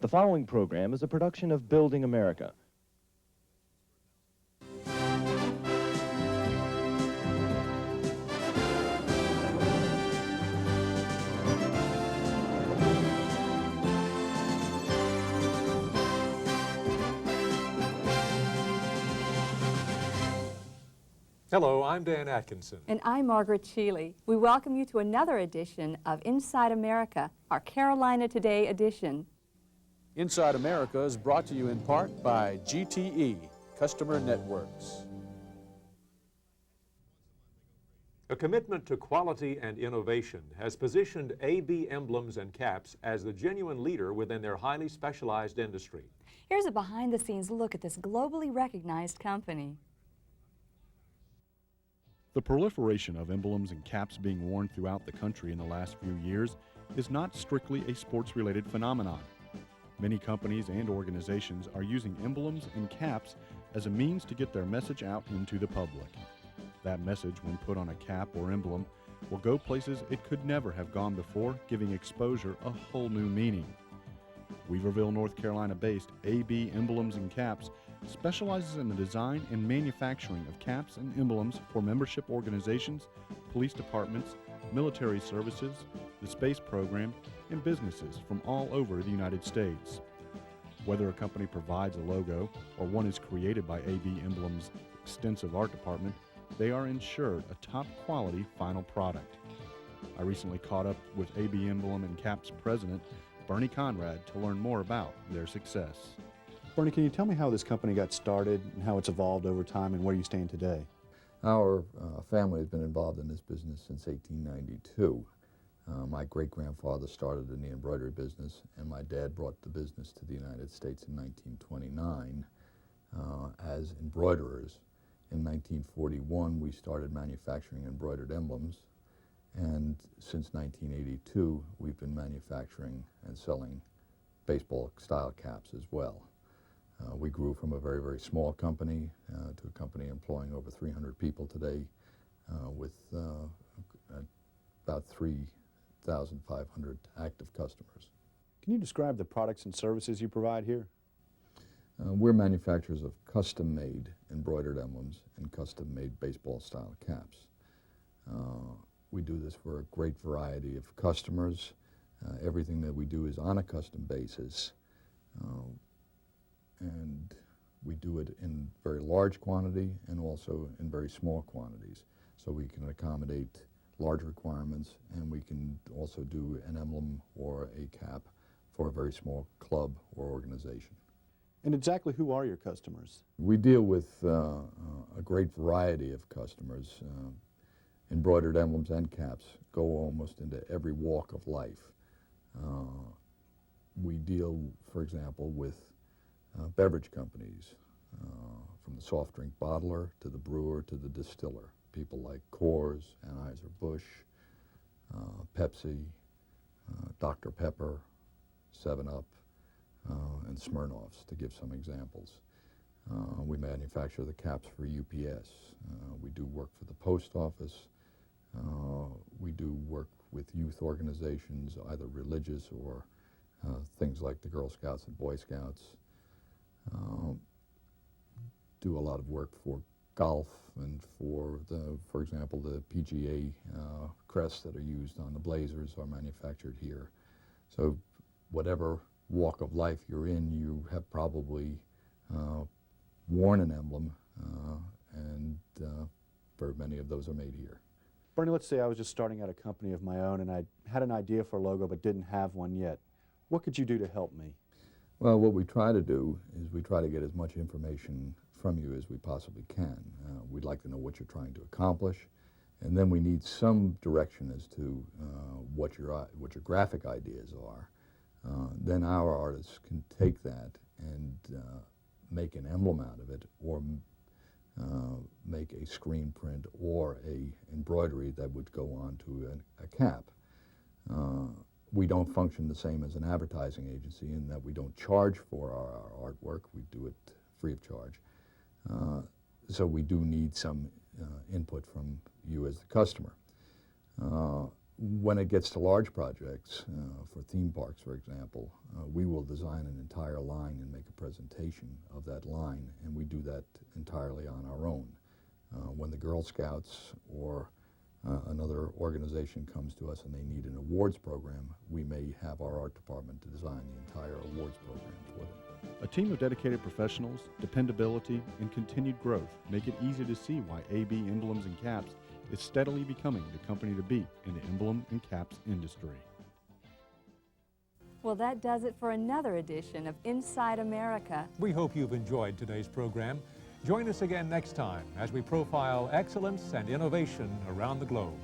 The following program is a production of Building America. Hello, I'm Dan Atkinson. And I'm Margaret Sheely. We welcome you to another edition of Inside America, our Carolina Today edition. Inside America is brought to you in part by GTE, Customer Networks. A commitment to quality and innovation has positioned A-B Emblems and Caps as the genuine leader within their highly specialized industry. Here's a behind-the-scenes look at this globally recognized company. The proliferation of emblems and caps being worn throughout the country in the last few years is not strictly a sports-related phenomenon. Many companies and organizations are using emblems and caps as a means to get their message out into the public. That message, when put on a cap or emblem, will go places it could never have gone before, giving exposure a whole new meaning. Weaverville, North Carolina-based A-B Emblems and Caps specializes in the design and manufacturing of caps and emblems for membership organizations, police departments, military services, the space program, and businesses from all over the United States. Whether a company provides a logo or one is created by A-B Emblems' extensive art department, they are ensured a top-quality final product. I recently caught up with A-B Emblem and Caps president, Bernie Conrad, to learn more about their success. Bernie, can you tell me how this company got started and how it's evolved over time and where you stand today? Our family has been involved in this business since 1892. My great-grandfather started in the embroidery business, and my dad brought the business to the United States in 1929 as embroiderers. In 1941, we started manufacturing embroidered emblems, and since 1982, we've been manufacturing and selling baseball-style caps as well. We grew from a very, very small company to a company employing over 300 people today with about 3,500 active customers. Can you describe the products and services you provide here? We're manufacturers of custom-made embroidered emblems and custom-made baseball-style caps. We do this for a great variety of customers. Everything that we do is on a custom basis. And we do it in very large quantity and also in very small quantities. So we can accommodate large requirements, and we can also do an emblem or a cap for a very small club or organization. And exactly who are your customers? We deal with a great variety of customers. Embroidered emblems and caps go almost into every walk of life. We deal, for example, with beverage companies, from the soft drink bottler to the brewer to the distiller. People like Coors, Anheuser-Busch, Pepsi, Dr. Pepper, 7-Up, and Smirnoffs, to give some examples. We manufacture the caps for UPS. We do work for the post office. We do work with youth organizations, either religious or things like the Girl Scouts and Boy Scouts. Do a lot of work for golf and for example, the PGA crests that are used on the Blazers are manufactured here. So whatever walk of life you're in, you have probably worn an emblem, and very many of those are made here. Bernie, let's say I was just starting out a company of my own and I had an idea for a logo but didn't have one yet. What could you do to help me? Well, what we try to do is we try to get as much information from you as we possibly can. We'd like to know what you're trying to accomplish, and then we need some direction as to what your graphic ideas are. Then our artists can take that and make an emblem out of it, or make a screen print or a embroidery that would go on to a cap. We don't function the same as an advertising agency in that we don't charge for our artwork. We do it free of charge. So we do need some input from you as the customer. When it gets to large projects, for theme parks, for example, we will design an entire line and make a presentation of that line, and we do that entirely on our own. When the Girl Scouts or another organization comes to us and they need an awards program, we may have our art department to design the entire awards program for them. A team of dedicated professionals, dependability, and continued growth make it easy to see why A-B Emblems and Caps is steadily becoming the company to beat in the emblem and caps industry. Well, that does it for another edition of Inside America. We hope you've enjoyed today's program. Join us again next time as we profile excellence and innovation around the globe.